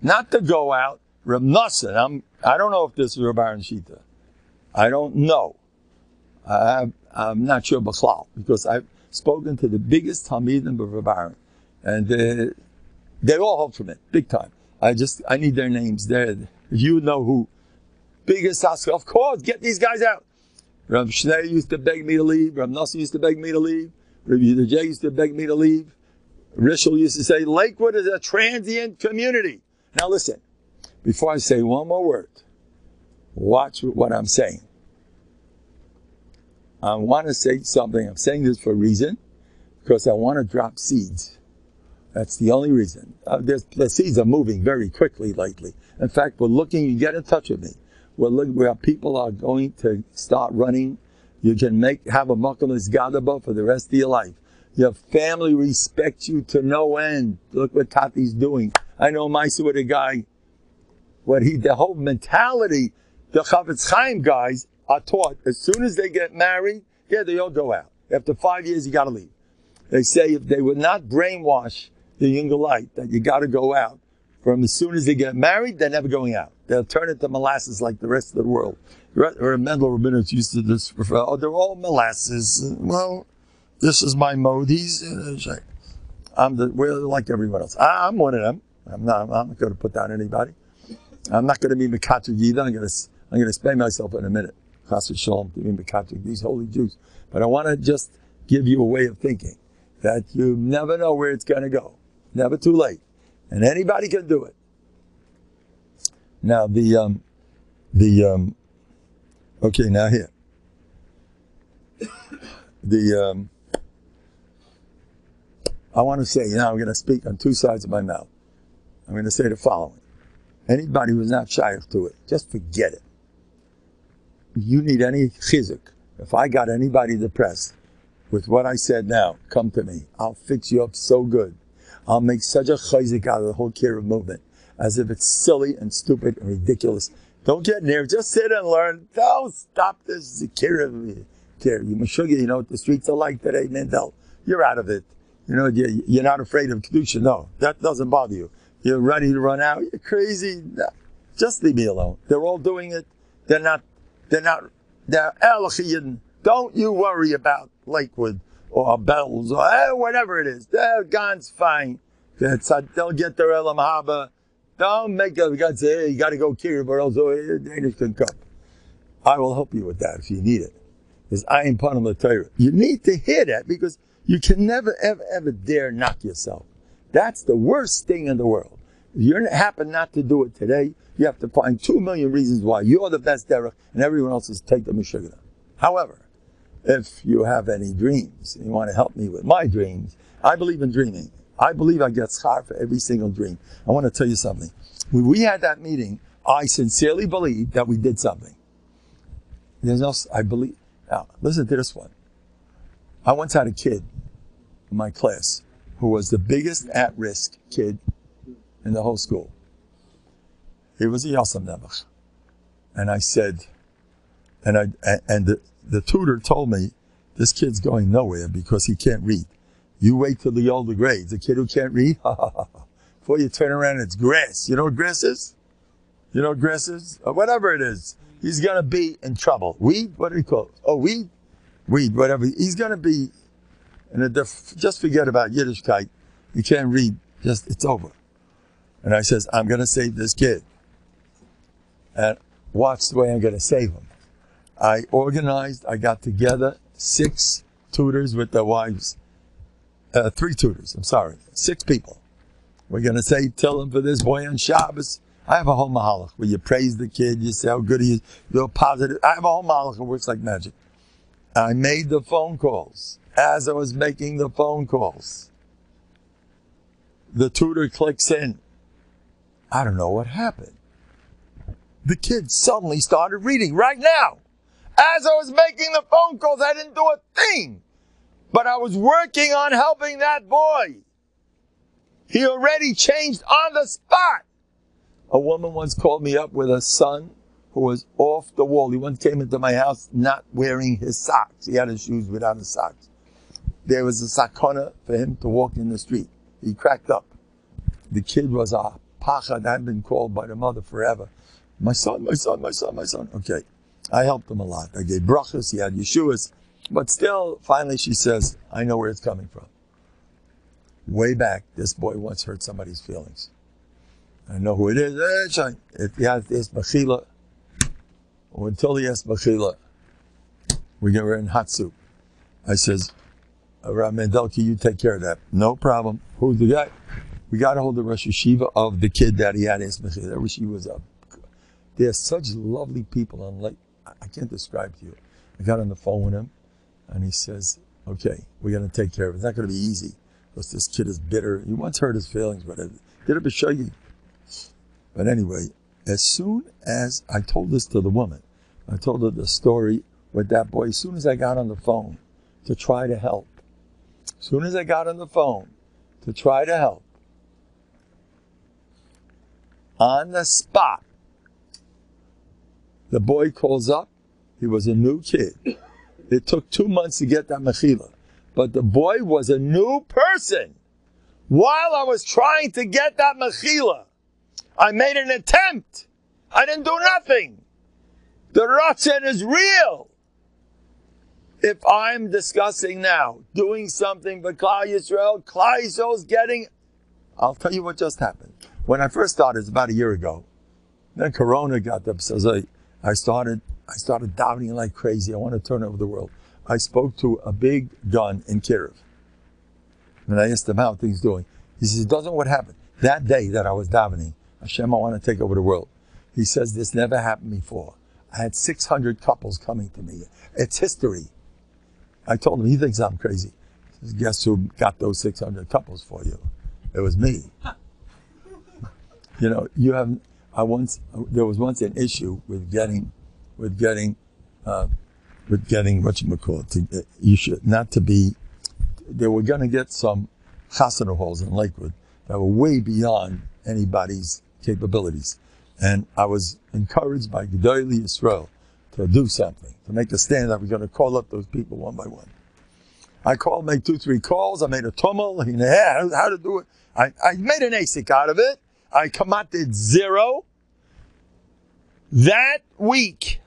not to go out. Reb Nothen, I don't know if this is Reb Aaron shita. I don't know. I'm not sure Bechlal, because I've spoken to the biggest Talmidim of Reb Aaron. And They all hope from it, big time. I need their names. If you know who. Biggest Oscar, of course, get these guys out. Rav Shnei used to beg me to leave. Rav Nossi used to beg me to leave. Rav Yehuda used to beg me to leave. Rishel used to say, Lakewood is a transient community. Now listen, before I say one more word, watch what I'm saying. I want to say something. I'm saying this for a reason, because I want to drop seeds. That's the only reason. The seeds are moving very quickly lately. In fact, we're looking, you get in touch with me. We're looking where people are going to start running. You can have a makalas gadaba for the rest of your life. Your family respects you to no end. Look what Tati's doing. I know Maisa with a guy, the whole mentality, the Chavetz Chaim guys are taught, as soon as they get married, they all go out. After 5 years, you gotta leave. They say if they would not brainwash the younger light, that you gotta go out, from as soon as they get married, they're never going out. They'll turn into molasses like the rest of the world. Mendel Rabinowitz used to just refer, they're all molasses. Well, this is my mode. We're like everyone else. I'm one of them. I'm not going to put down anybody. I'm not going to be Mekatrik either. I'm going to explain myself in a minute. Chas v'shalom to be Mekatrik, these holy Jews. But I want to just give you a way of thinking that you never know where it's going to go. Never too late. And anybody can do it. Now okay, now here. I want to say, now I'm going to speak on two sides of my mouth. I'm going to say the following. Anybody who's not shaykh to it, just forget it. If you need any chizuk, if I got anybody depressed with what I said now, come to me. I'll fix you up so good. I'll make such a chizuk out of the whole Kiruv movement, as if it's silly and stupid and ridiculous. Don't get near. Just sit and learn. Don't stop this Kiruv. You Meshuggah, you know what the streets are like today, Mendel. You're out of it. You know, you're not afraid of Kedusha. No, that doesn't bother you. You're ready to run out. You're crazy. No, just leave me alone. They're all doing it. They're Elohim. Don't you worry about Lakewood or Bells or whatever it is. God's fine. They'll get their Elam Haba. Don't make God say, hey, you got to go Kiruv or else Danish can come. I will help you with that if you need it. Because I am part of the Torah. You need to hear that, because you can never, ever, ever dare knock yourself. That's the worst thing in the world. If you happen not to do it today, you have to find 2 million reasons why you're the best derech and everyone else is take the Meshuggah. However, if you have any dreams and you want to help me with my dreams, I believe in dreaming. I believe I get schar for every single dream. I want to tell you something. When we had that meeting, I sincerely believe that we did something. I believe. Now, listen to this one. I once had a kid in my class who was the biggest at-risk kid in the whole school. He was a Yasam Nebuch. And I said, the tutor told me, this kid's going nowhere because he can't read. You wait till the older grades. A kid who can't read, before you turn around, it's grass. You know what grass is? You know what grass is? Or whatever it is. He's going to be in trouble. Weed? What do we call it? Oh, weed? Weed, whatever. He's going to be, just forget about Yiddishkeit. You can't read. It's over. And I says, I'm going to save this kid. And watch the way I'm going to save him. I got together 6 tutors with their wives. 3 tutors, 6 people. We're going to say Tillim for this boy on Shabbos. I have a whole mahalach where you praise the kid, you say how good he is, you're positive. I have a whole mahalach that works like magic. I made the phone calls. As I was making the phone calls, the tutor clicks in. I don't know what happened. The kid suddenly started reading right now. As I was making the phone calls, I didn't do a thing. But I was working on helping that boy. He already changed on the spot. A woman once called me up with a son who was off the wall. He once came into my house not wearing his socks. He had his shoes without his socks. There was a sakona for him to walk in the street. He cracked up. The kid was a pachad. I've been called by the mother forever. My son, my son, my son, my son. Okay. I helped him a lot. I gave brachas. He had yeshuas. But still, finally she says, I know where it's coming from. way back, this boy once hurt somebody's feelings. I know who it is. If he has to ask Mechila, or until he asks Mechila, we get her in hot soup. I says, Rabbi Mendel, can you take care of that? No problem. Who's the guy? We got a hold of Rosh Yeshiva of the kid that he had asked Mechila. That Rosh Yeshiva was up. They're such lovely people. I can't describe to you. I got on the phone with him, and he says, okay, we're going to take care of it. It's not going to be easy, because this kid is bitter. He once hurt his feelings, but it did a b'shagi. But anyway, as soon as I told this to the woman, I told her the story with that boy, as soon as I got on the phone to try to help, on the spot, the boy calls up. He was a new kid. It took 2 months to get that mechila. But the boy was a new person. While I was trying to get that mechila, I made an attempt. I didn't do nothing. The ratzon is real. If I'm discussing now, doing something for Klal Yisrael's getting... I'll tell you what just happened. When I first started, it's about a year ago, then Corona got up, so I started davening like crazy. I want to turn over the world. I spoke to a big gun in Kiruv. And I asked him how things doing. He says, doesn't what happened? That day that I was davening, Hashem, I want to take over the world. He says, this never happened before. I had 600 couples coming to me. It's history. I told him, he thinks I'm crazy. He says, guess who got those 600 couples for you? It was me. You know, there was once an issue with getting they were going to get some chasana halls in Lakewood that were way beyond anybody's capabilities. And I was encouraged by Gedolei Yisrael to do something, to make a stand that we're going to call up those people one by one. I made 2-3 calls, I made a tumult, how to do it. I made an ASIC out of it. I committed 0. That week,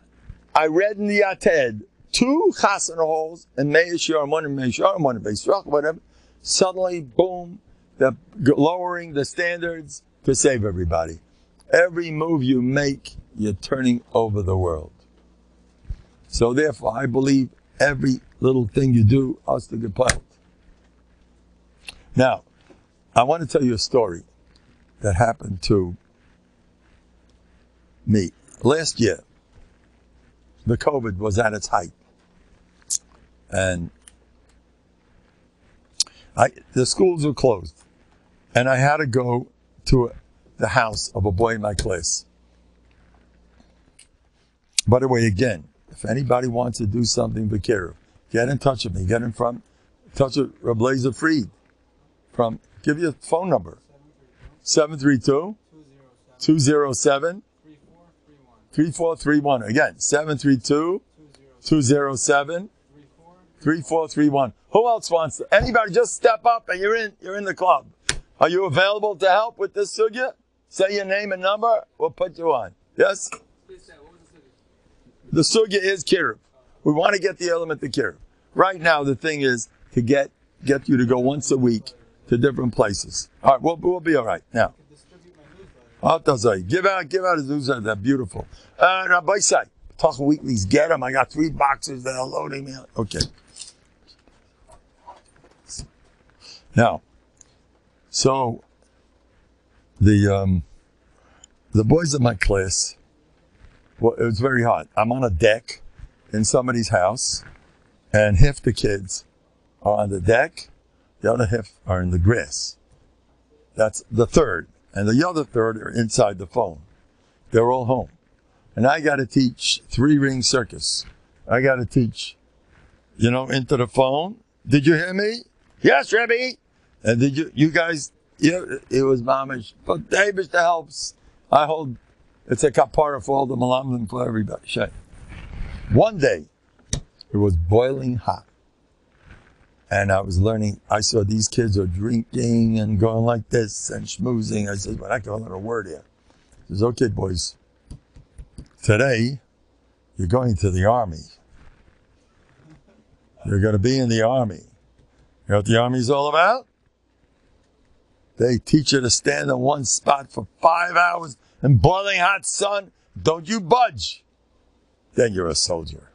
I read in the Ated 2 chasana halls and Me'eshar, one in Me'eshar, one in Beisrach, whatever. Suddenly, boom, they're lowering the standards to save everybody. Every move you make, you're turning over the world. So therefore, I believe every little thing you do has to get planned. Now, I want to tell you a story that happened to me. Last year, the COVID was at its height. And the schools were closed. And I had to go to the house of a boy in my class. By the way, again, if anybody wants to do something B'Kiruv, get in touch with me. Get in touch with Rabbi Lezer Fried. Give you a phone number. 732-207-3431. Again, 732-207-3431. Who else wants to? Anybody, just step up and you're in the club. Are you available to help with this sugya? Say your name and number, we'll put you on. Yes? The sugya is Kiruv. We want to get the element of Kiruv. Right now, the thing is to get you to go once a week to different places. All right, we'll be all right. Now, give out a newsletter. They're beautiful. Rabbi Say, B'tachon Weeklies, get them. I got 3 boxes that are loading me. Okay. Now, so the boys in my class, well, it was very hot. I'm on a deck in somebody's house, and half the kids are on the deck, the other half are in the grass. That's the third. And the other third are inside the phone. They're all home. And I got to teach 3-ring circus. I got to teach, into the phone. Did you hear me? Yes, Rebbe. And did you guys, it was mamish. But David helps. It's a kapara for all the malamim for everybody. One day, it was boiling hot. And I was learning, I saw these kids are drinking and going like this and schmoozing. I said, well, I can learn a word here. He says, okay, boys, today, you're going to the army. You're going to be in the army. You know what the army's all about? They teach you to stand in one spot for 5 hours in boiling hot sun. Don't you budge. Then you're a soldier.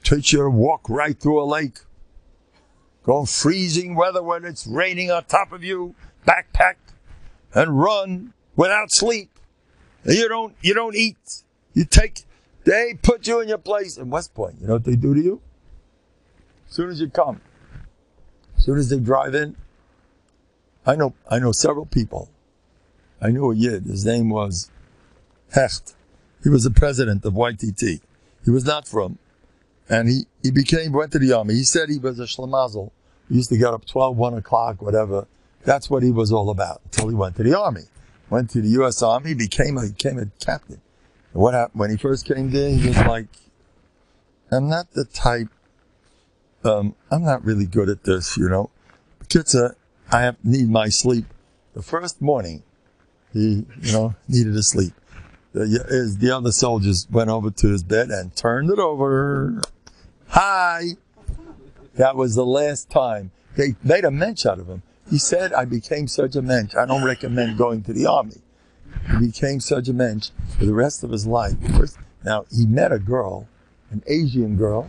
Teach you to walk right through a lake. Go in freezing weather when it's raining on top of you, backpacked, and run without sleep. You don't eat. They put you in your place in West Point. You know what they do to you? As soon as you come, as soon as they drive in, I know several people. I knew a Yid. His name was Hecht. He was the president of YTT. He was not from. And he went to the army. He said he was a schlemazel. He used to get up 12, 1 o'clock, whatever. That's what he was all about until he went to the army. Went to the U.S. Army, became a captain. And what happened when he first came there? He was like, I'm not the type, I'm not really good at this, you know. Kitzer, I need my sleep. The first morning, he, needed to sleep. The other soldiers went over to his bed and turned it over. Hi! That was the last time. They made a mensch out of him. He said, I became such a mensch. I don't recommend going to the army. He became such a mensch for the rest of his life. Now, he met a girl, an Asian girl,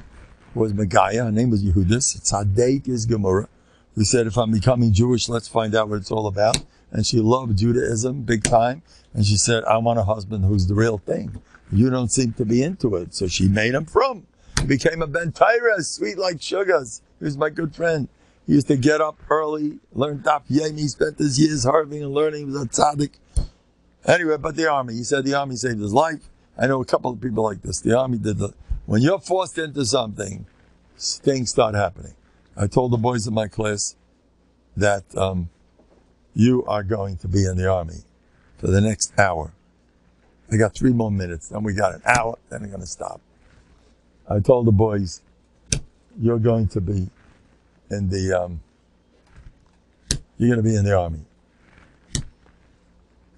who was Megaya. Her name was Yehuda. Tzaddik is Gemara. He said, if I'm becoming Jewish, let's find out what it's all about. And she loved Judaism big time. And she said, I want a husband who's the real thing. You don't seem to be into it. So she made him from. He became a Ben Torah, sweet like sugars. He was my good friend. He used to get up early, learn Daf Yomi. He spent his years harving and learning. He was a tzaddik. Anyway, but the army. He said the army saved his life. I know a couple of people like this. The army when you're forced into something, things start happening. I told the boys in my class that you are going to be in the army for the next hour. I got 3 more minutes, then we got an hour, then I'm going to stop. I told the boys, you're going to be in the, you're going to be in the army.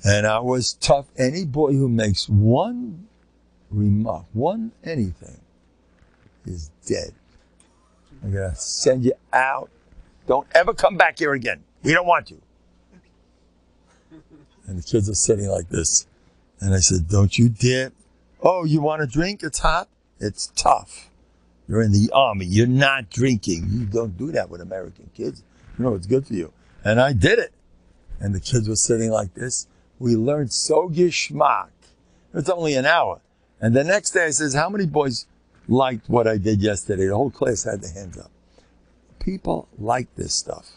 And I was tough. Any boy who makes one remark, one anything, is dead. I'm going to send you out. Don't ever come back here again. We don't want you. And the kids are sitting like this. And I said, don't you dare. Oh, you want a drink? It's hot? It's tough. You're in the army. You're not drinking. You don't do that with American kids. You know, it's good for you. And I did it. And the kids were sitting like this. We learned so geschmack. It's only an hour. And the next day I says, how many boys liked what I did yesterday? The whole class had their hands up. People like this stuff.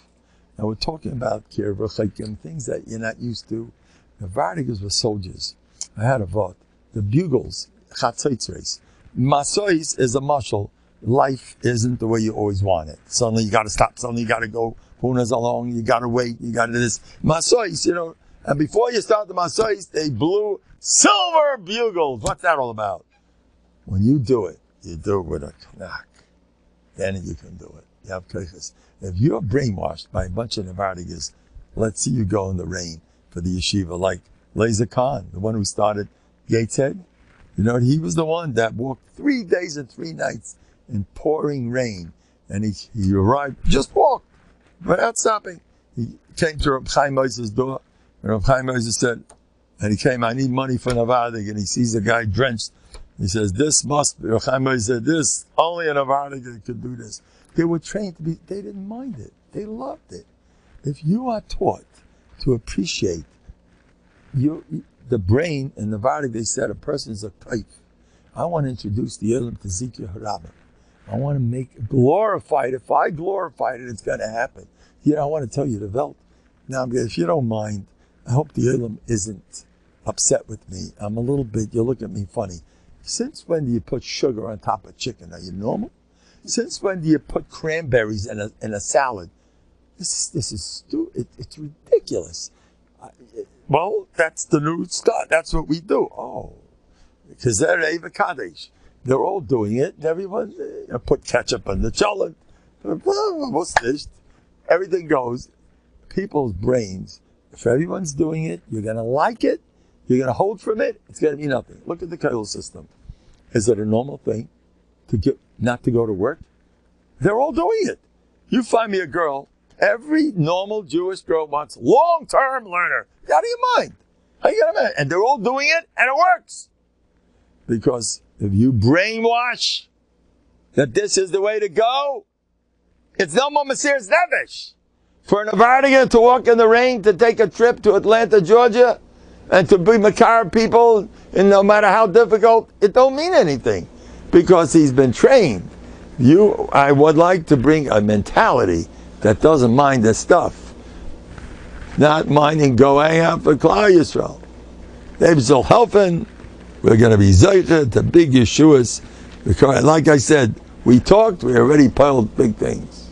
Now we're talking about kirvachikim, things that you're not used to. The Vardigas were soldiers. I had a vote. The bugles, chatzitzres. Masois is a muscle. Life isn't the way you always want it. Suddenly you got to stop. Suddenly you got to go. Puna's along. You got to wait. You got to do this. Masois, And before you start the masois, they blew silver bugles. What's that all about? When you do it with a knack. Then you can do it. You have kaiches. If you're brainwashed by a bunch of Navardicas, let's see you go in the rain for the yeshiva, like Laser Khan, the one who started Gateshead. He was the one that walked 3 days and 3 nights in pouring rain. And he arrived, just walked, without stopping. He came to Reb Chaim Moses' door, and Reb Chaim Moses said, and he came, I need money for Navadig, and he sees a guy drenched. He says, this must be, Reb Chaim Moses said, this, only a Navadig could do this. They were trained they didn't mind it. They loved it. If you are taught to appreciate the brain and the body, they said a person is a pipe. I want to introduce the Elam to Zikr Harabah. I want to make glorified. If I glorified it, it's going to happen. I want to tell you the Welt. Now, if you don't mind, I hope the Elam isn't upset with me. I'm a little bit, you look at me funny. Since when do you put sugar on top of chicken? Are you normal? Since when do you put cranberries in a salad? This is stupid. It's ridiculous. Well, that's the new start. That's what we do. Oh, because they're Eva Kaddish. They're all doing it. And everyone put ketchup on the cholent. Everything goes. People's brains. If everyone's doing it, you're going to like it. You're going to hold from it. It's going to be nothing. Look at the Kegel system. Is it a normal thing not to go to work? They're all doing it. You find me a girl Every normal Jewish girl wants long-term learner. Out of your mind. How you gonna? And they're all doing it, and it works. Because if you brainwash that this is the way to go, it's no more Mesiras Nefesh. For an Novandian to walk in the rain to take a trip to Atlanta, Georgia, and to be Makar people, and no matter how difficult, it don't mean anything. Because he's been trained. I would like to bring a mentality that doesn't mind this stuff. Not minding going out for Klal Yisrael. They're still helping. We're going to be Zayta to big Yeshuas. Because, like I said, we talked, we already piled big things.